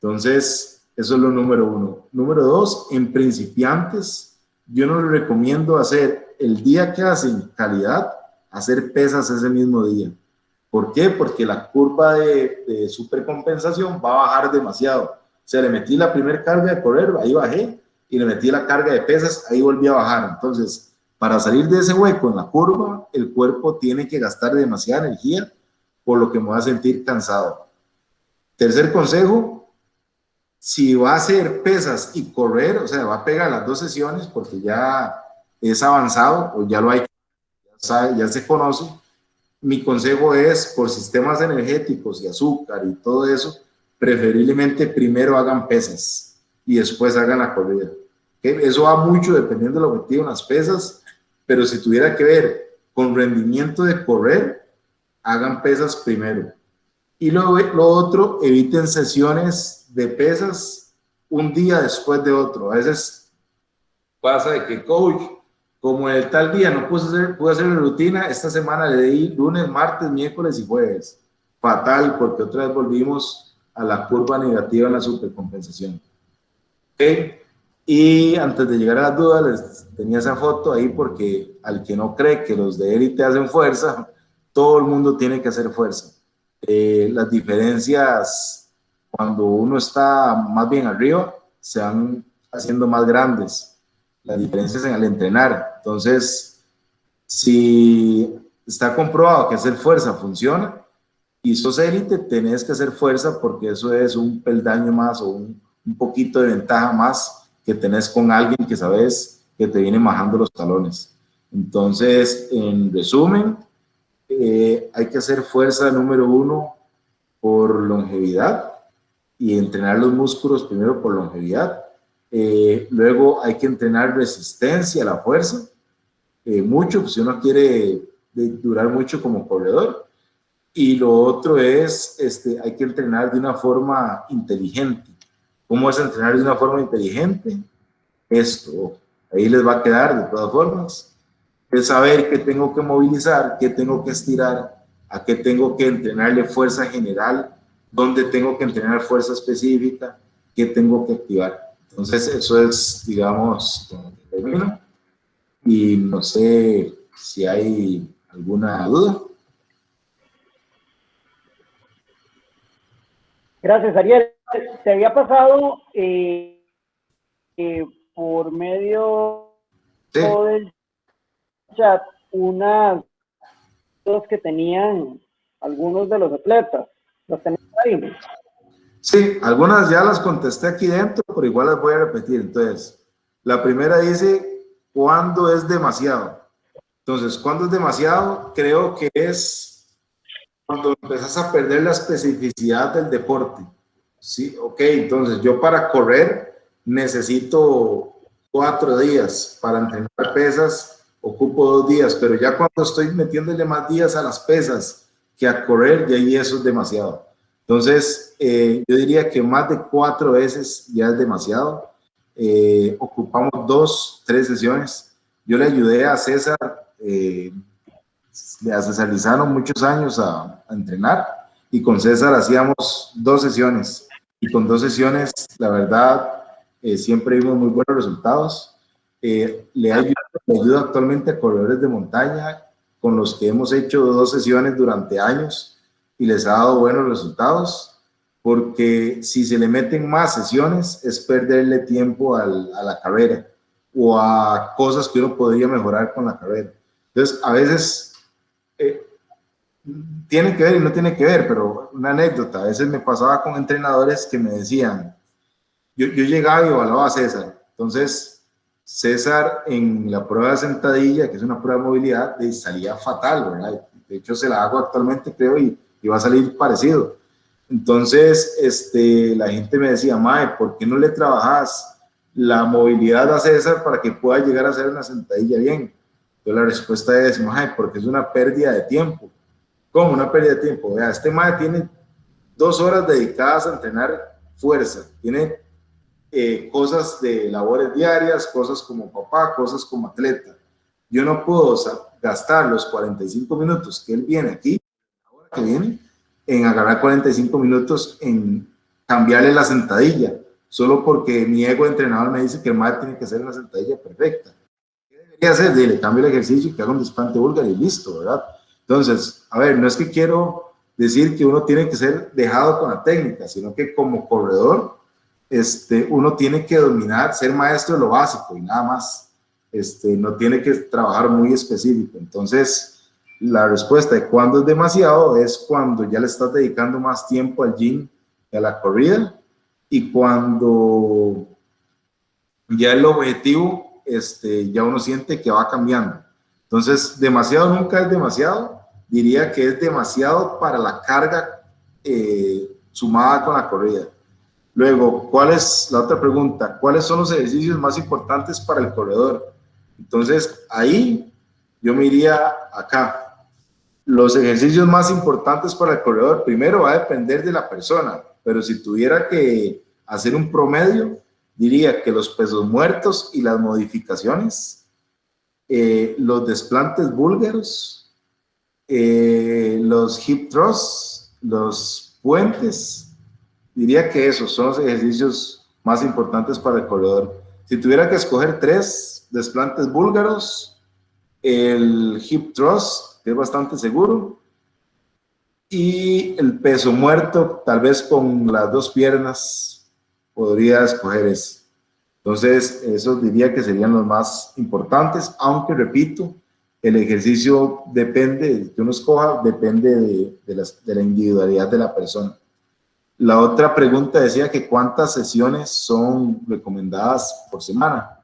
Entonces, eso es lo número 1. Número 2, en principiantes, yo no les recomiendo hacer el día que hacen calidad, hacer pesas ese mismo día. ¿Por qué? Porque la curva de supercompensación va a bajar demasiado. O sea, le metí la primera carga de correr, ahí bajé, y le metí la carga de pesas, ahí volví a bajar. Entonces, para salir de ese hueco en la curva, el cuerpo tiene que gastar demasiada energía, por lo que me va a sentir cansado. Tercer consejo, si va a hacer pesas y correr, o sea, va a pegar las 2 sesiones porque ya es avanzado o ya lo hay, ya se conoce, mi consejo es, por sistemas energéticos y azúcar y todo eso, preferiblemente primero hagan pesas y después hagan la corrida. ¿Okay? Eso va mucho dependiendo del objetivo en las pesas, pero si tuviera que ver con rendimiento de correr, hagan pesas primero. Y lo otro, eviten sesiones de pesas un día después de otro. A veces pasa de que coach, como el tal día no pude hacer la rutina, esta semana le di lunes, martes, miércoles y jueves. Fatal, porque otra vez volvimos a la curva negativa en la supercompensación. ¿Okay? Y antes de llegar a las dudas, les tenía esa foto ahí porque al que no cree que los de élite hacen fuerza, todo el mundo tiene que hacer fuerza. Las diferencias cuando uno está más bien arriba se van haciendo más grandes, las diferencias en el entrenar. Entonces, si está comprobado que hacer fuerza funciona y sos élite, tenés que hacer fuerza porque eso es un peldaño más o un poquito de ventaja más que tenés con alguien que sabes que te viene bajando los talones. Entonces, en resumen, hay que hacer fuerza número 1 por longevidad y entrenar los músculos primero por longevidad. Luego hay que entrenar resistencia a la fuerza, mucho, pues si uno quiere durar mucho como corredor. Y lo otro es, hay que entrenar de una forma inteligente. ¿Cómo es entrenar de una forma inteligente? Esto, ahí les va a quedar de todas formas. Es saber qué tengo que movilizar, qué tengo que estirar, a qué tengo que entrenarle fuerza general, dónde tengo que entrenar fuerza específica, qué tengo que activar. Entonces, eso es, digamos, como que termino. Y no sé si hay alguna duda. Gracias, Ariel. Te había pasado por medio Sí. del chat unas dudas que tenían algunos de los atletas. ¿Los tenés ahí? Sí, algunas ya las contesté aquí dentro, pero igual las voy a repetir. Entonces, la primera dice, ¿cuándo es demasiado? Entonces, ¿cuándo es demasiado? Creo que es cuando empezás a perder la especificidad del deporte. Sí, ok, entonces yo para correr necesito 4 días, para entrenar pesas ocupo 2 días, pero ya cuando estoy metiéndole más días a las pesas que a correr, ya ahí eso es demasiado. Entonces, yo diría que más de 4 veces ya es demasiado. Ocupamos 2, 3 sesiones. Yo le ayudé a César, a César Lizano muchos años a entrenar, y con César hacíamos 2 sesiones, y con 2 sesiones, la verdad, siempre vimos muy buenos resultados. Le ayuda actualmente a corredores de montaña con los que hemos hecho 2 sesiones durante años y les ha dado buenos resultados, porque si se le meten más sesiones es perderle tiempo a la carrera o a cosas que uno podría mejorar con la carrera. Entonces, a veces tiene que ver y no tiene que ver, pero una anécdota, a veces me pasaba con entrenadores que me decían, yo llegaba y evaluaba a César, entonces César en la prueba de sentadilla, que es una prueba de movilidad, salía fatal, ¿verdad? De hecho se la hago actualmente, creo, y va a salir parecido. Entonces, la gente me decía, Mae, ¿por qué no le trabajas la movilidad a César para que pueda llegar a hacer una sentadilla bien? Entonces la respuesta es, Mae, porque es una pérdida de tiempo. ¿Cómo una pérdida de tiempo? Vea, este Mae tiene 2 horas dedicadas a entrenar fuerza, tiene cosas de labores diarias, cosas como papá, cosas como atleta. Yo no puedo gastar los 45 minutos que él viene aquí, ahora que viene, en agarrar 45 minutos en cambiarle la sentadilla, solo porque mi ego de entrenador me dice que el mae tiene que hacer una sentadilla perfecta. ¿Qué debería hacer? Le cambio el ejercicio y que haga un desplante búlgaro y listo, ¿verdad? Entonces, a ver, no es que quiero decir que uno tiene que ser dejado con la técnica, sino que como corredor, uno tiene que dominar, ser maestro de lo básico y nada más. No tiene que trabajar muy específico. Entonces, la respuesta de cuándo es demasiado es cuando ya le estás dedicando más tiempo al gym que a la corrida, y cuando ya el objetivo, ya uno siente que va cambiando. Entonces, demasiado nunca es demasiado. Diría que es demasiado para la carga sumada con la corrida. Luego, ¿cuál es la otra pregunta? ¿Cuáles son los ejercicios más importantes para el corredor? Entonces, ahí yo me iría acá. Los ejercicios más importantes para el corredor, primero va a depender de la persona, pero si tuviera que hacer un promedio, diría que los pesos muertos y las modificaciones, los desplantes búlgaros, los hip thrusts, los puentes, diría que esos son los ejercicios más importantes para el corredor. Si tuviera que escoger 3, desplantes búlgaros, el hip thrust, que es bastante seguro, y el peso muerto, tal vez con las 2 piernas, podría escoger ese. Entonces, eso diría que serían los más importantes, aunque repito, el ejercicio depende, que uno escoja, depende de la individualidad de la persona. La otra pregunta decía que cuántas sesiones son recomendadas por semana.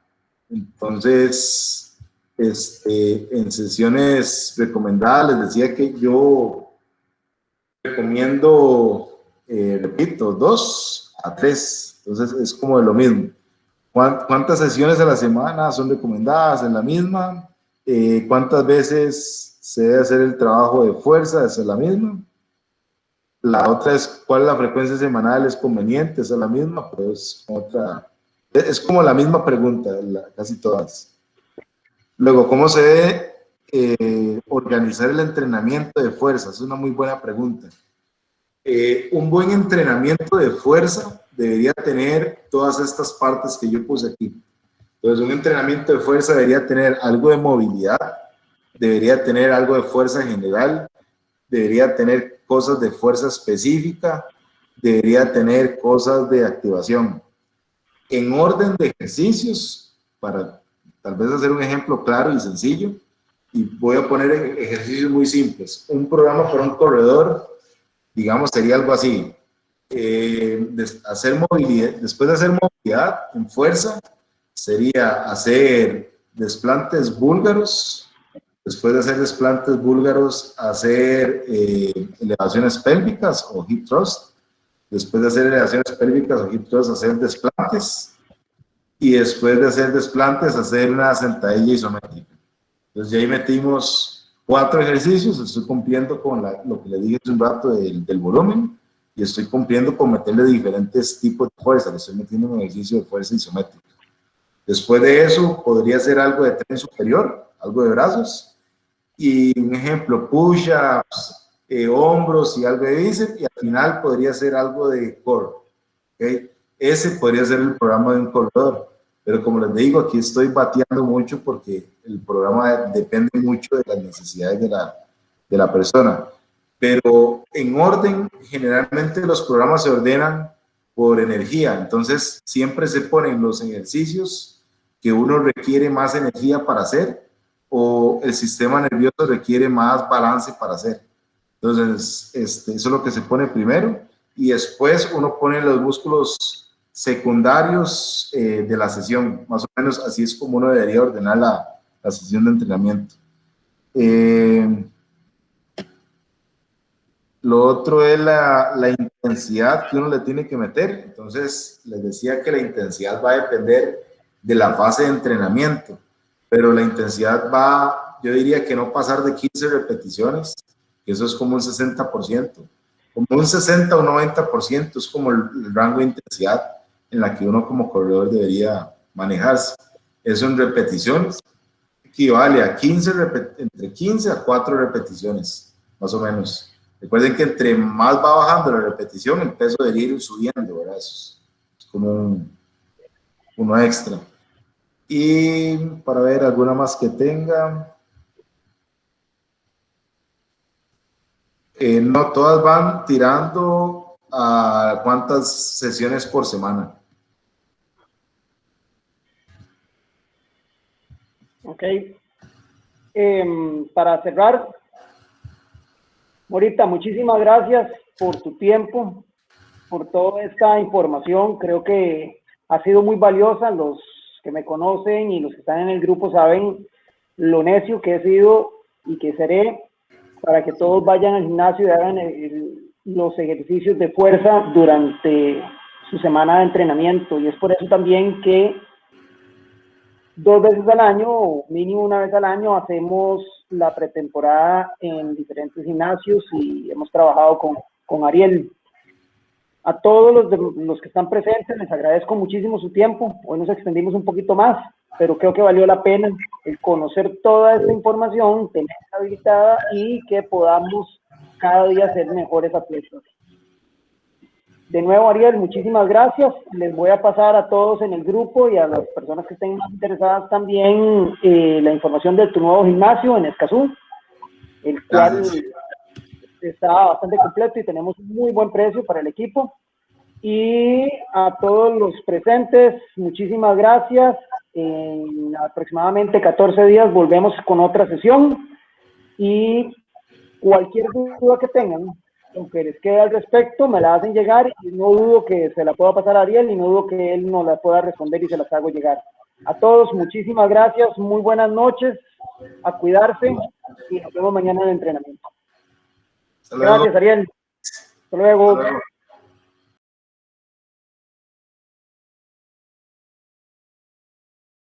Entonces, en sesiones recomendadas les decía que yo recomiendo, repito, 2 a 3. Entonces, es como de lo mismo. ¿Cuántas sesiones a la semana son recomendadas? En la misma. ¿Cuántas veces se debe hacer el trabajo de fuerza? Es la misma. La otra es cuál es la frecuencia semanal, es conveniente, es la misma, pero es otra. Es como la misma pregunta, casi todas. Luego, ¿cómo se debe organizar el entrenamiento de fuerza? Es una muy buena pregunta. Un buen entrenamiento de fuerza debería tener todas estas partes que yo puse aquí. Entonces, un entrenamiento de fuerza debería tener algo de movilidad, debería tener algo de fuerza general, debería tener cosas de fuerza específica, debería tener cosas de activación. En orden de ejercicios, para tal vez hacer un ejemplo claro y sencillo, y voy a poner ejercicios muy simples. Un programa para un corredor, digamos, sería algo así. Hacer movilidad, después de hacer movilidad en fuerza, sería hacer desplantes búlgaros. Después de hacer desplantes búlgaros, hacer elevaciones pélvicas o hip thrust. Después de hacer elevaciones pélvicas o hip thrust, hacer desplantes. Y después de hacer desplantes, hacer una sentadilla isométrica. Entonces, ya ahí metimos 4 ejercicios. Estoy cumpliendo con lo que le dije hace un rato del volumen. Y estoy cumpliendo con meterle diferentes tipos de fuerza. Le estoy metiendo un ejercicio de fuerza isométrica. Después de eso, podría hacer algo de tren superior, algo de brazos. Y un ejemplo, push-ups, hombros y algo de bíceps, y al final podría ser algo de core. ¿Okay? Ese podría ser el programa de un corredor. Pero como les digo, aquí estoy bateando mucho porque el programa depende mucho de las necesidades de la persona. Pero en orden, generalmente los programas se ordenan por energía. Entonces, siempre se ponen los ejercicios que uno requiere más energía para hacer, o el sistema nervioso requiere más balance para hacer. Entonces, eso es lo que se pone primero, y después uno pone los músculos secundarios de la sesión. Más o menos así es como uno debería ordenar la sesión de entrenamiento. Lo otro es la intensidad que uno le tiene que meter. Entonces, les decía que la intensidad va a depender de la fase de entrenamiento, pero la intensidad va, yo diría que no pasar de 15 repeticiones, que eso es como un 60%, como un 60 o 90% es como el rango de intensidad. en la que uno como corredor debería manejarse. Eso en repeticiones equivale a entre 15 a 4 repeticiones, más o menos. Recuerden que entre más va bajando la repetición, el peso debería ir subiendo, ¿verdad? Eso es como uno extra. Y para ver alguna más que tenga. No, todas van tirando a cuántas sesiones por semana. Ok. Para cerrar, Morita, muchísimas gracias por tu tiempo, por toda esta información. Creo que ha sido muy valiosa. Los que me conocen y los que están en el grupo saben lo necio que he sido y que seré para que todos vayan al gimnasio y hagan los ejercicios de fuerza durante su semana de entrenamiento. Y es por eso también que 2 veces al año, o mínimo 1 vez al año, hacemos la pretemporada en diferentes gimnasios y hemos trabajado con Ariel. A todos los que están presentes les agradezco muchísimo su tiempo. Hoy nos extendimos un poquito más, pero creo que valió la pena el conocer toda esta información, tenerla habilitada y que podamos cada día ser mejores atletas. De nuevo, Ariel, muchísimas gracias. Les voy a pasar a todos en el grupo y a las personas que estén más interesadas también la información de tu nuevo gimnasio en Escazú, el cual está bastante completo y tenemos un muy buen precio para el equipo. Y a todos los presentes, muchísimas gracias. En aproximadamente 14 días volvemos con otra sesión y cualquier duda que tengan, aunque les quede al respecto, me la hacen llegar y no dudo que se la pueda pasar a Ariel y no dudo que él nos la pueda responder y se las hago llegar. A todos, muchísimas gracias, muy buenas noches, a cuidarse y nos vemos mañana en el entrenamiento. Gracias, Ariel. Hasta luego.